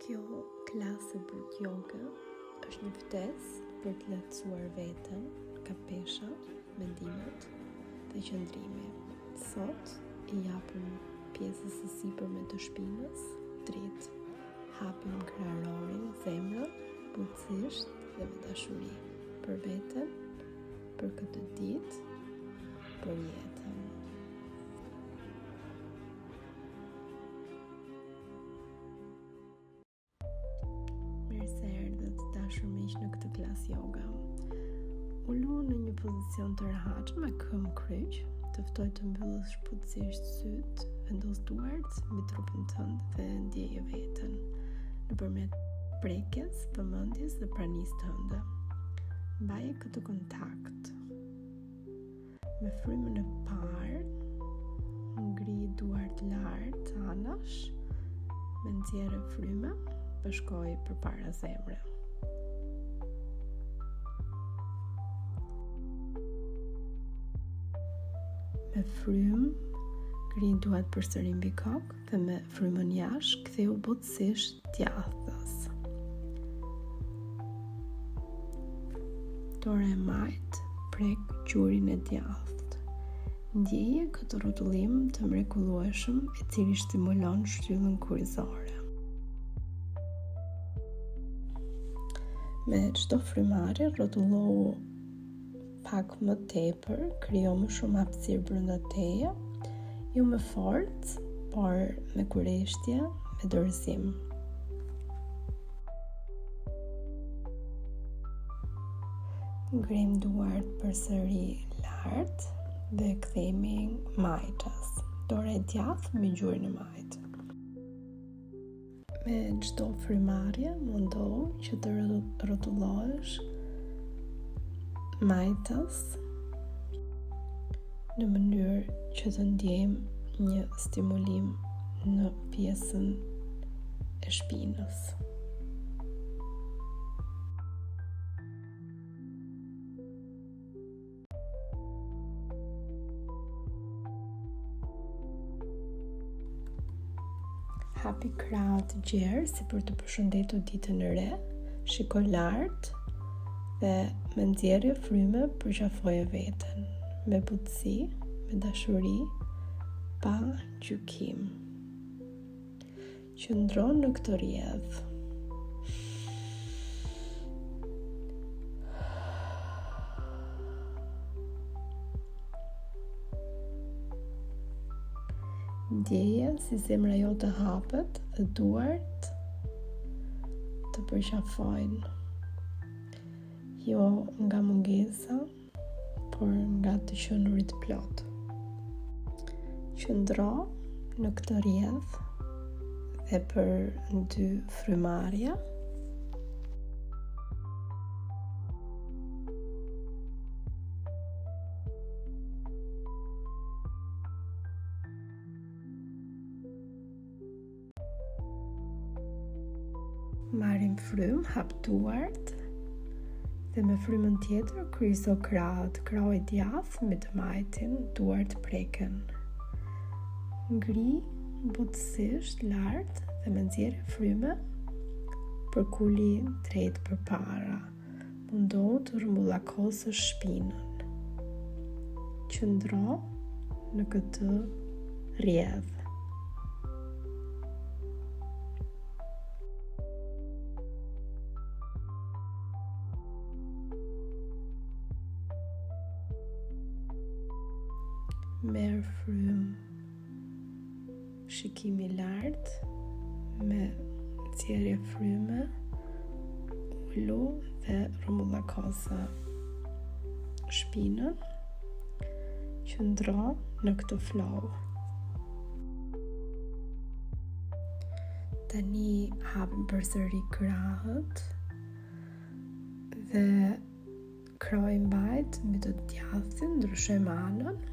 Kjo klasë but yoga është një ftesë për të lehtësuar veten, kapesha, mendimet dhe qëndrimi. Sot I japim pjesës së sipërme të shpinës, dritë. Hapim kraharorin, zemrën, butësisht dhe me dashuri për veten, për këtë ditë, për jetën. Mirë se erdhët dashur miq në këtë klasë yoga. Ulu në një pozicion të rehatshëm me këmbë kryq, të ftoj të mbyllësh shpejtësisht syt, vendos duart mbi trupin tënd dhe ndjeje veten nëpërmjet prekjes, vëmendjes dhe pranisë tënde. Mbaje këtë kontakt. Me frymën e parë, ngri duart lart anash, me nxjerrë frymë, bashkoj përpara zemre. Me frymë, ngri duart përsëri mbi kokë dhe me frymën jashtë ktheu butësisht djathtas. Dora e majtë prek gjurin e djathtë. Ndjeje këtë rrotullim të mrekullueshëm I cili stimulon shtyllën kurrizore. Me çdo frymarrje rrotullohu pak më tepër, krijo më shumë hapësirë brenda teje, jo me forcë, por me kureshtje, me dorëzim. Ngrim duart përsëri lart dhe kthehemi majtas. Dora e djathtë mbi gjurin e majtë. Me çdo frymarrje mundohu që të rrotullohesh majtas në mënyrë që të ndjejmë një stimulim në pjesën e shpinës. Hapi krahët gjerë si për të përshëndetur ditën e re, shiko lart dhe me nxjerrje fryme përqafoje veten, me butësi, me dashuri, pa gjykim. Qëndro në këtë rrjedhë. Ndjeje si zemra jote hapet dhe duart të përqafojnë. Jo nga mungesa, por nga të qenurit plot. Qëndro në këtë rrjedhë dhe për 2 frymarrje. Marrim frymë, hap duart dhe me frymën tjetër kryqëzo krahët, krahu I djathtë mbi të majtin, duart preken. Ngri butësisht lart dhe me nxjerrje fryme përkuli drejt përpara. Mundohu të rrumbullakosësh shpinën. Qëndro në këtë rrjedhë. Merë frymë, shikimi lart, me nxjerrje fryme, ulu dhe rrumbullakose shpinën. Qëndro në këtë flow. Tani hapim përsëri krahët dhe krahu I mbajt mbi të djathtin, ndryshojmë anën.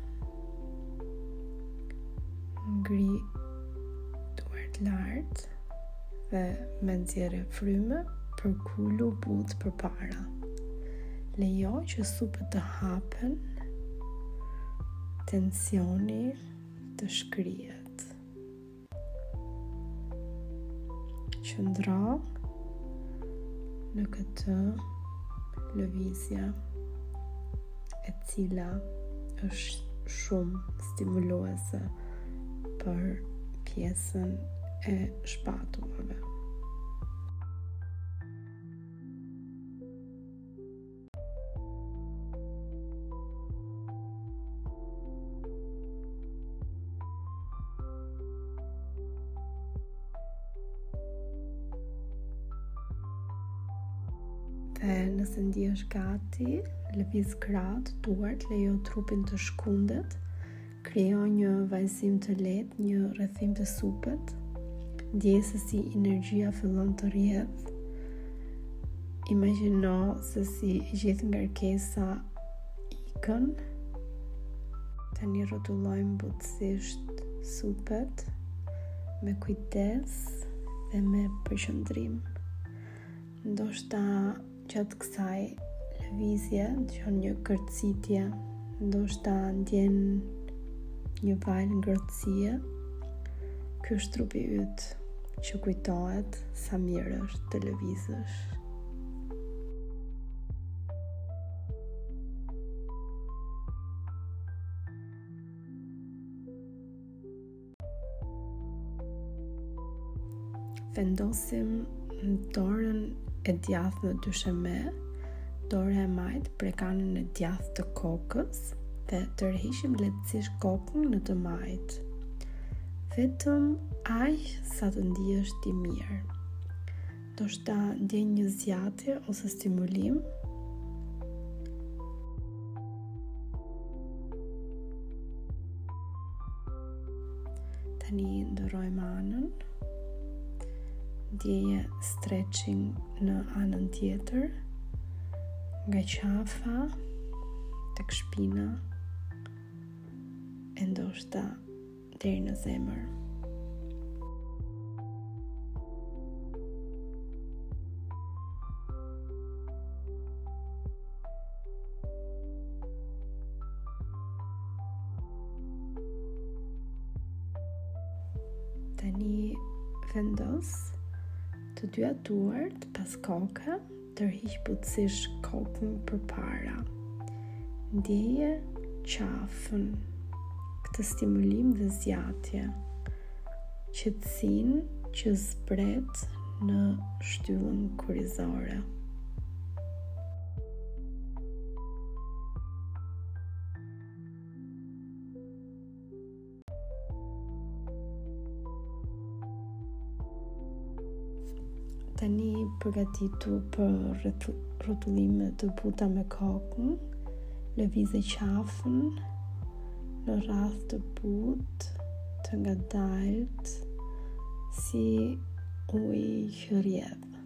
Ngri duart lart dhe me nxjerrje fryme përkulu butë përpara. Lejo që supët të hapen, tensioni të shkrihet. Qëndro në këtë lëvizje e cila është shumë stimuluese për pjesën e shpatullave. Dhe nëse ndihesh gati, lëviz krahët, duart, lejo trupin të shkundet, krijo një vajzim të lehtë, një rrethim të supët, ndjej se si energjia fillon të rrjedh. Imagjino se si gjithë ngarkesa ikën. Tani rrotullojmë butësisht supët me kujdes dhe me përqendrim. Ndoshta gjatë kësaj lëvizje dëgjon një kërcitje, ndoshta ndjen një val ngrohtësie. Ky është trupi yt që kujtohet sa mirë është të lëvizësh. Vendosim dorën e djathtë në dysheme, dora e majtë prekanën e djathtë të kokës dhe tërheqim lehtësisht kokën në të majtë. Vetëm aq sa të ndihesh ti mirë. Ndoshta ndjen një zgjatje ose stimulim. Tani ndërrojmë anën. Ndjeje stretching në anën tjetër, nga qafa tek shpina e ndoshta deri në zemër. Tani vendos të dyja duart pas koke, tërhiq butësisht kokën përpara. Ndjeje qafën, këtë stimulim dhe zgjatje, qetësinë që zbret në shtyllën kurrizore. Tani përgatitu për rrotullime të buta me kokën, lëvizë qafën në radhë të butë, të ngadalt, si ujë që rrjedh.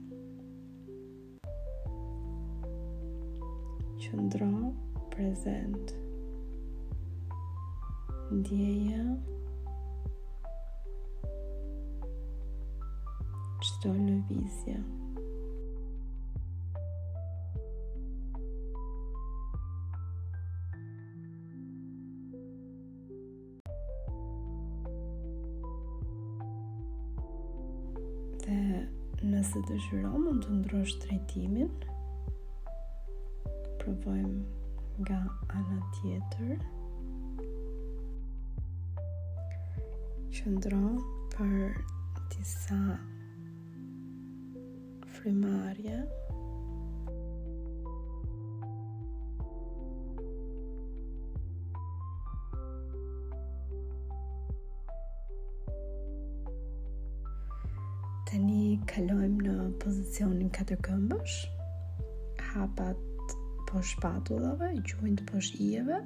Qëndro prezent. Ndjeje çdo lëvizje. Dhe nëse dëshiron mund të ndrosh drejtimin. Provojmë nga ana tjetër. Qëndro për disa frymarrje. Tani kalojmë në pozicionin katërkëmbësh, hapat poshtë shpatullave, gjunjt poshtë ijeve,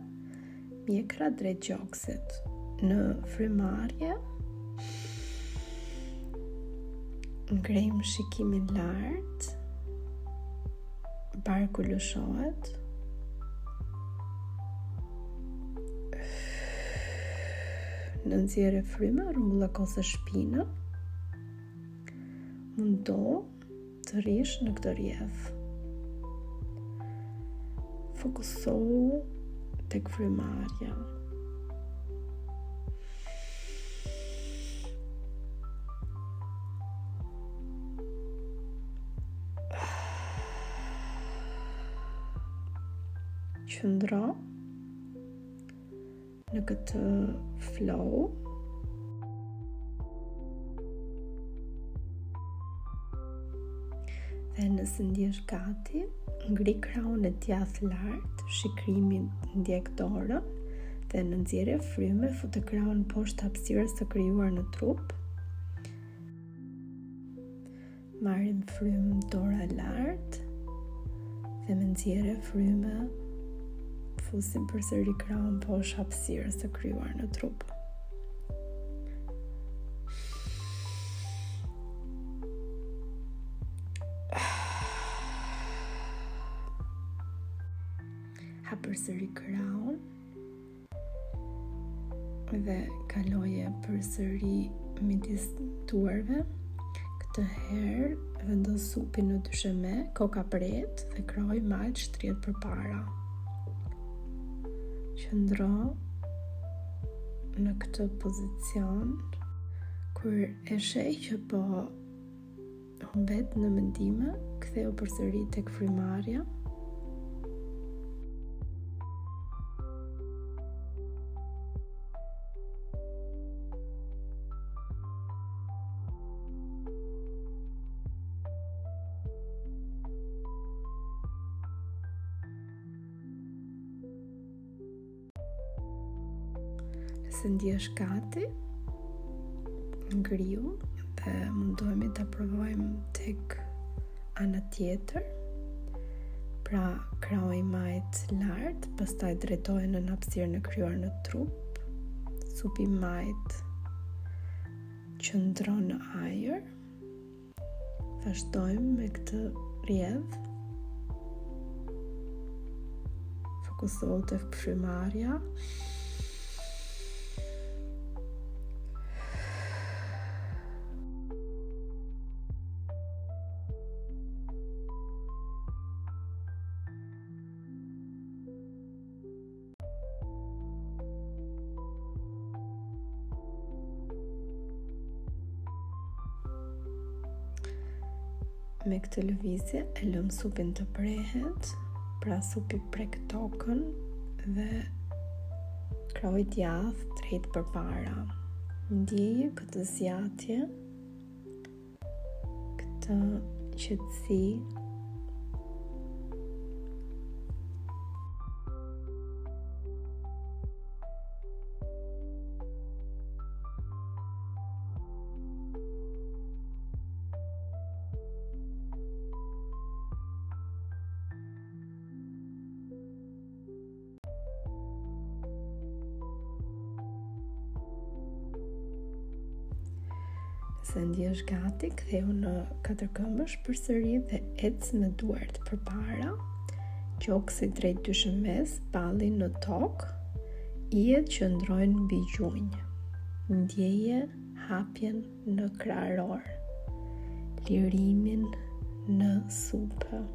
mjekra drejt gjoksit. Në frymarrje ngrejmë shikimin lart, barku lëshohet. Në nxjerrje fryme, rrumbullak ose shpinë. Mundo të rish në këtë rrjedh. Fokusohu tek frymarrja. Qëndro në këtë flow. Dhe nëse ndjesh gati, ngri krahun e djathtë lart, shikrimin ndjek dorën dhe në nxjerrje fryme fute krahun poshtë hapësirës së krijuar në trup. Marrim frymë dora lart dhe me nxjerrje fryme fusim përsëri krahun poshtë hapësirës së krijuar në trup. Ha përsëri krahun dhe kaloje përsëri midis duarve. Këtë herë vendos supin në dysheme, koka pret dhe kroj majt shtrihet përpara. Qëndro në këtë pozicion. Kur e sheh që po humbet në mendime, ktheu përsëri tek frymarrja. Nëse ndjesh gati, ngriu dhe mundohemi ta provojmë tek ana tjetër. Pra, krahoj majt lart, pastaj drejtohen në hapësirën e krijuar në trup. Supi majt qëndron në ajër. Vazhdojmë me këtë rrjedh. Fokusohu te frymarrja. Me këtë lëvizje e lëm supin të prehet, pra supi prek tokën dhe krahoj djathtë drejt përpara. Ndjeje këtë zjatje, këtë qetësi. Se ndjesh gati, ktheu në katërkëmbësh përsëri dhe ec me duart përpara, gjoksi drejt dyshëmes, balli në tokë, ijet qëndrojnë mbi gjunjë. Ndjeje hapjen në krahëror, lirimin në supë.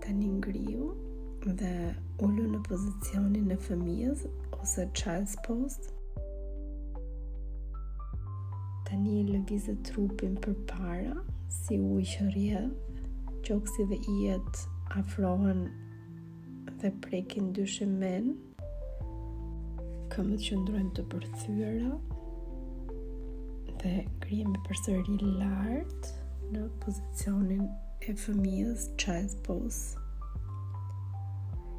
Tani ngriu dhe ulu në pozicionin e fëmijës ose child's pose. Tani lëvizë trupin përpara si ujë që rrjedh, gjoksi dhe ijet afrohen dhe prekin dyshemen, këmbët qëndrojnë të përthyera dhe ngrihemi përsëri lart në pozicionin e fëmijës child's pose.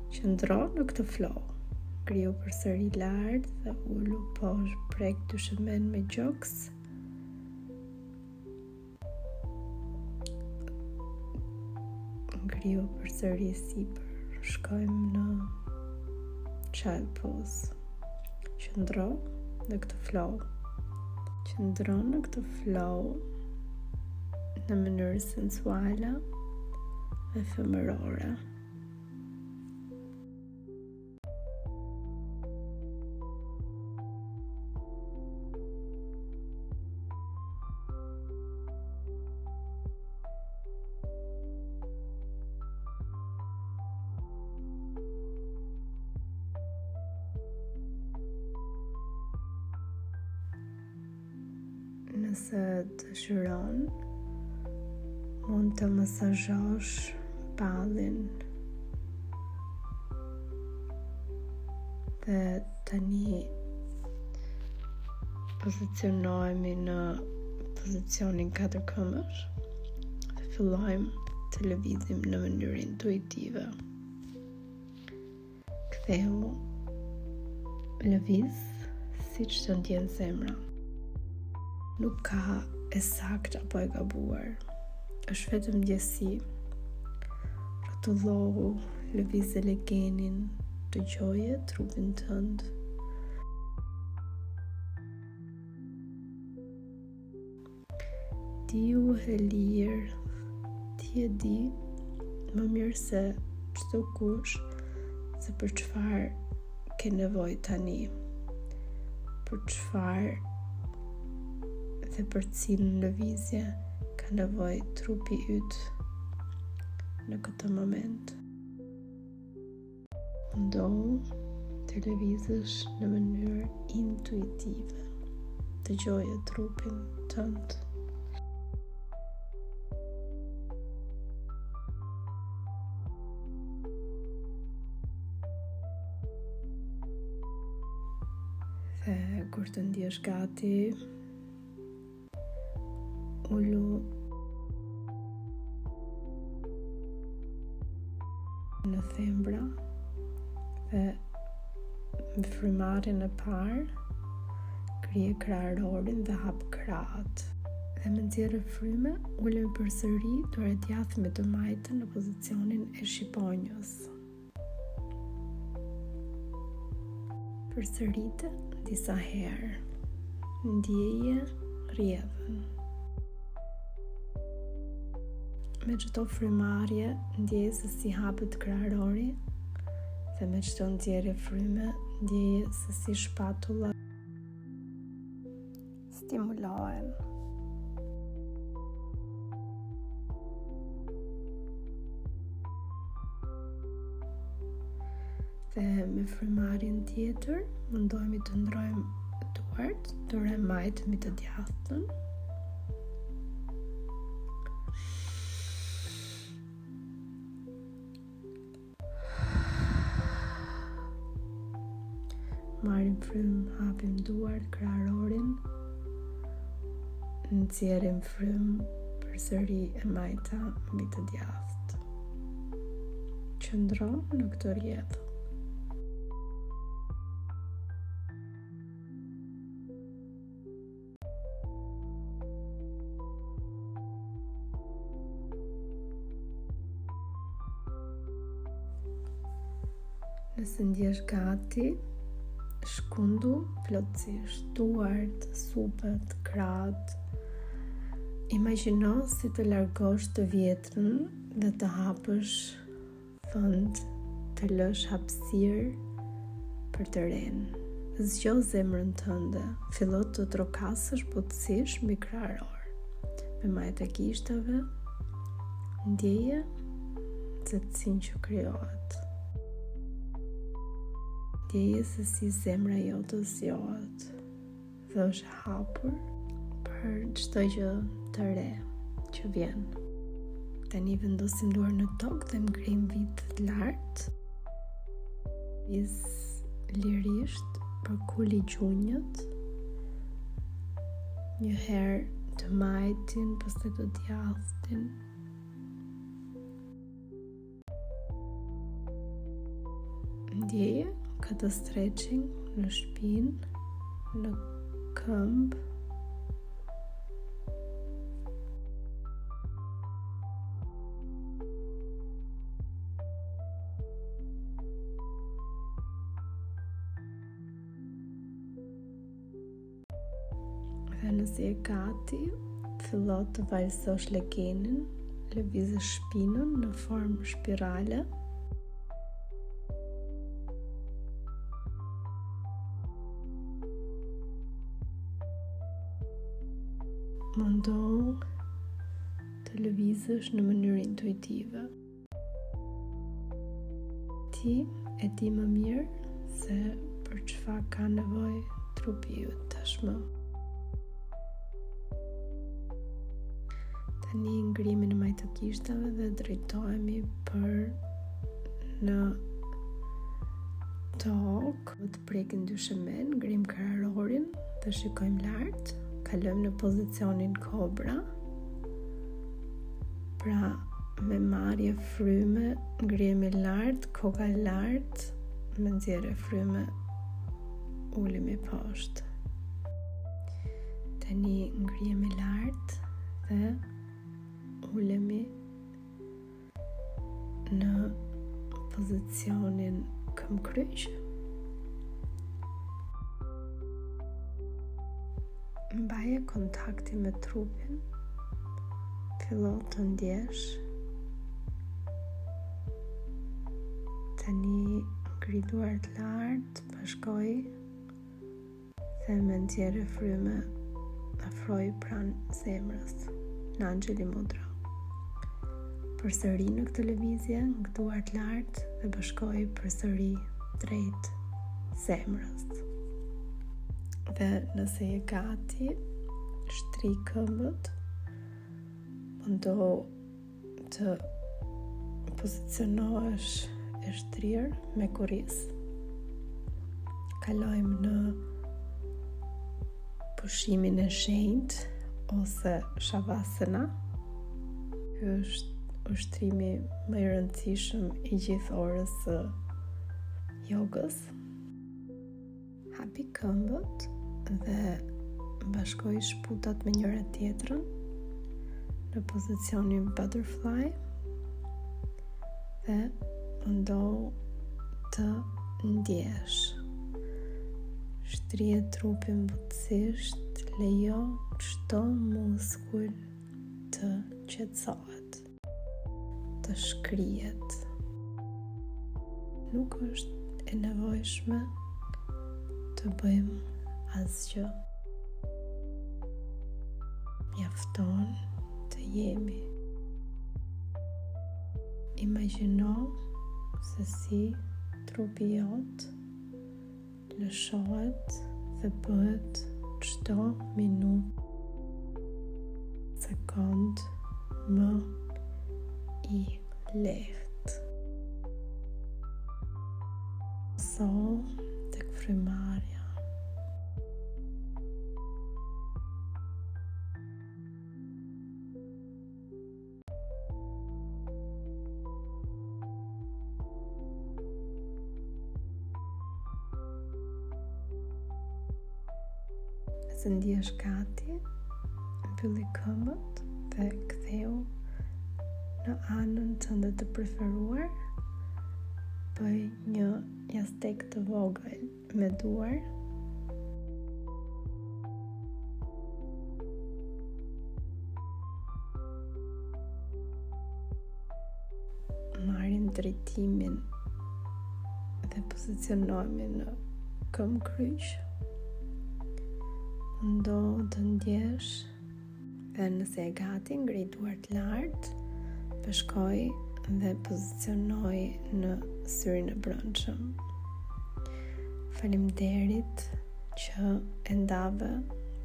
Qëndro në këtë flow. Ngriu përsëri lart dhe ulu poshtë, prek dyshemen me gjoks. Ngriu përsëri sipër. Shkojmë në child pose. Qëndro në këtë flow. Qëndro në këtë flow në mënyrë sensuale dhe femërore. Nëse dëshiron, mund të masazhosh ballin. Dhe tani pozicionohemi në pozicionin 4 këmbësh dhe fillojmë të lëvizim në mënyrë intuitive. Ktheu, lëviz siç të ndjen zemra. Nuk ka e saktë apo e gabuar. Është vetëm ndjesi. Rrotullohu, lëviz legenin, dëgjoje trupin tënd. Diu e lirë, ti e di më mirë se çdo kush se për çfarë ke nevojë tani, për çfarë dhe për cilën lëvizje ka nevojë trupi yt në këtë moment. Mundohu të lëvizësh në mënyrë intuitive. Dëgjoje trupin tënd. Dhe kur të ndjesh gati, ulu në thembra dhe me frymarrjen e parë krije kraharorin dhe hap krahët. Dhe me nxjerrë fryme, ulemi përsëri duar e djathtë me të majtën në pozicionin e shqiponjës. Përsërite disa herë. Ndjeje rrjedhën. Me çdo frymarrje, ndjeje se si hapet kraharori dhe me çdo nxjerrje fryme, ndjeje se si shpatulla stimulohen. Dhe me frymarrjen tjetër, mundohemi të ndrojmë duart, duar e majtëmi të djathtën. Marrim frymë, hapim duart, kraharorin, nxjerrim frymë, përsëri e majta mbi të djathtë. Qëndro në këtë rrjedhë. Nëse ndjesh gati, shkundu plotësisht duart, supët, krahët. Imagjino si të largosh të vjetrën dhe të hapësh fund, të lësh hapësirë për të renë. Zgjo zemrën tënde, fillo të trokasësh butësisht mbi kraharor. Me majtë e gishtave, ndjeje nxehtësinë që krijohet. Ndjeje se si zemra jote zgjohet dhe është hapur për çdo gjë të re që vjen. Tani vendosim duar në tokë dhe ngrim vitet lart. Lëviz lirisht përkuli gjunjët. Një herë të majtin, pastaj të djathtin. Ndjeje këtë stretching në shpinë, në këmbë. Dhe nëse je gati, fillo të vallësosh legenin, lëvizësh shpinën në formë spirale. Mundohu të lëvizësh në mënyrë intuitive. Ti e di më mirë se për çfarë ka nevojë trupi yt tashmë. Tani ngrimin e majtokishtave dhe drejtohemi për në tokë. Të prekim dyshemen, ngrim kararorin dhe shikojmë lart. Kalojmë në pozicionin kobra. Pra, me marrje fryme, ngrihemi lart, koka lart, me nxjerrje fryme, ulemi poshtë. Tani ngrihemi lart dhe ulemi në pozicionin këmbkryq. Mbaje kontakti me trupin. Fillo të ndjesh. Tani ngri duart lart, bashkoj dhe me nxjerrje fryme afroj pranë zemrës në Anjali Mudra. Përsëri në këtë lëvizje, ngduart lart dhe bashkoj përsëri drejt zemrës. Dhe nëse je gati, shtri këmbët, do të pozicionohesh e shtrirë me kurisë. Kalojmë në pushimin e shenjtë ose shavasana. Ky është ushtrimi më i rëndësishëm i gjithë orës së jogës. Hapi këmbët dhe bashkoj shputat me njëra tjetrën në pozicionin butterfly dhe mundohu të ndjesh. Shtrije trupin butësisht, lejo çdo muskull të qetësohet, të shkrihet. Nuk është e nevojshme të bëjmë asgjë. Mjafton të jemi. Imagjino se si trupi jot lëshohet dhe bëhet çdo minutë, sekond më i lehtë. So tek frymarrja. Nëse ndihesh gati, mbylli këmbët dhe ktheu në anën tënde të preferuar. Bëj një jastek të vogël me duar. Marrim drejtimin dhe pozicionohemi në këmbkryq. Mundohu të ndjesh dhe nëse e gati, ngri duart lart, bashkoj dhe pozicionoj në syrin e brendshëm. Faleminderit që e ndave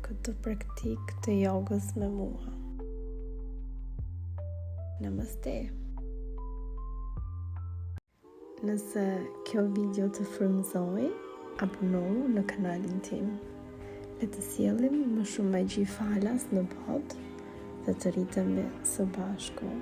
këtë praktikë të jogës me mua. Namaste. Nëse kjo video të frymëzoi, abonohu në kanalin tim. Le të sjellim më shumë magji falas në botë dhe të rritemi së bashku.